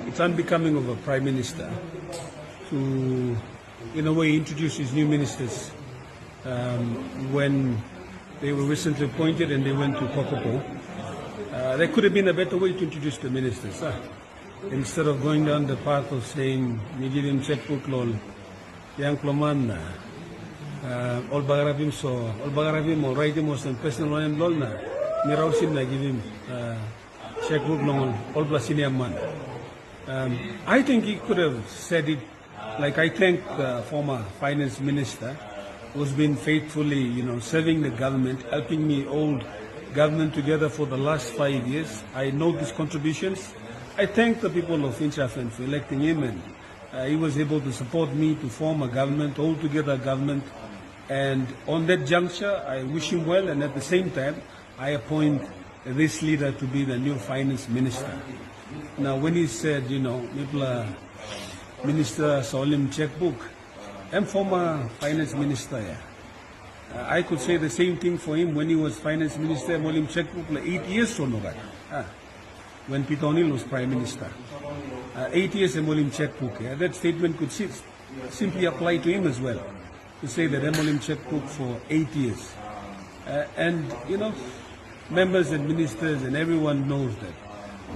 it's unbecoming of a Prime Minister to, in a way, introduce his new ministers when they were recently appointed and they went to Kokopo. There could have been a better way to introduce the ministers. Instead of going down the path of saying, Nigilim Checkbook Lol, Yang Kloman, All Bagarabim so, All Bagarabim or writing was some personal and Lolna, Mirausin, I give him checkbook long, All Blasiniam man. I think he could have said it like I thank the former finance minister who's been faithfully, serving the government, helping me hold government together for the last 5 years. I know his contributions. I thank the people of Finschhafen for electing him, and he was able to support me to form a government, hold together a government. And on that juncture, I wish him well, and at the same time, I appoint this leader to be the new finance minister. Now, when he said, Mipla Minister Solim checkbook, I'm former finance minister. I could say the same thing for him when he was finance minister. Molim checkbook 8 years so no when Peter O'Neill was prime minister. 8 years Molim checkbook. That statement could simply apply to him as well. To say that Molim checkbook for 8 years. And members and ministers and everyone knows that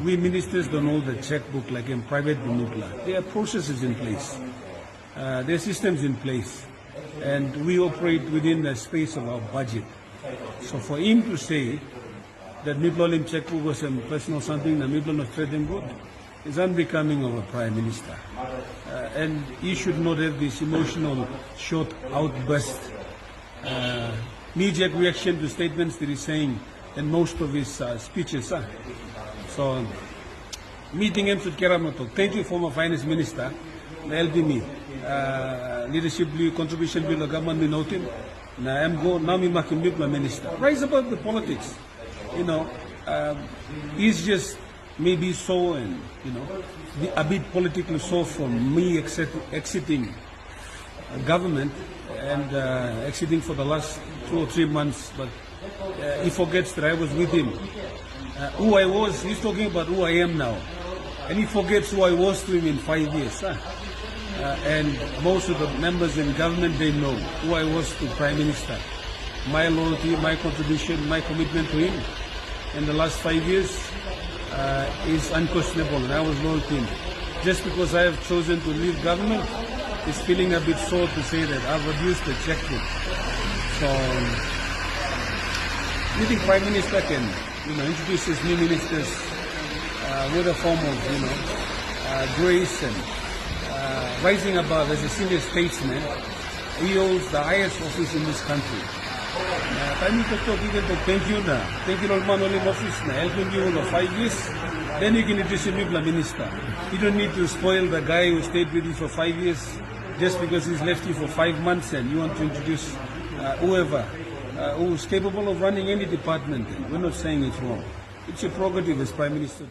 we ministers don't hold the checkbook like in private Bunupla. There are processes in place. There are systems in place. And we operate within the space of our budget. So for him to say that Miplolim checkbook was a personal something, that Miplol not threatened good, is unbecoming of a prime minister. And he should not have this emotional short outburst, knee-jerk reaction to statements that he's saying in most of his speeches. So, meeting him should care about. Thank you, former finance minister. Helping me. Leadership bill, contribution bill, the government will note him. Now me making minister. Rise above the politics. He's just maybe so, and a bit politically so from me exiting government and exiting for the last 2 or 3 months. But he forgets that I was with him. Who I was, he's talking about who I am now. And he forgets who I was to him in 5 years. And most of the members in government, they know who I was to Prime Minister. My loyalty, my contribution, my commitment to him in the last 5 years is unquestionable, and I was loyal to him. Just because I have chosen to leave government, it's feeling a bit sore to say that I've reduced the checkbook. So, you think Prime Minister can, introduce his new ministers with a form of, grace and rising above as a senior statesman. He holds the highest office in this country. Prime Minister thank you na. Thank you Lord office na helping you for 5 years. Then you can introduce a new minister. You don't need to spoil the guy who stayed with you for 5 years just because he's left you for 5 months, and you want to introduce whoever who is capable of running any department. We're not saying it's wrong. It's your prerogative as Prime Minister.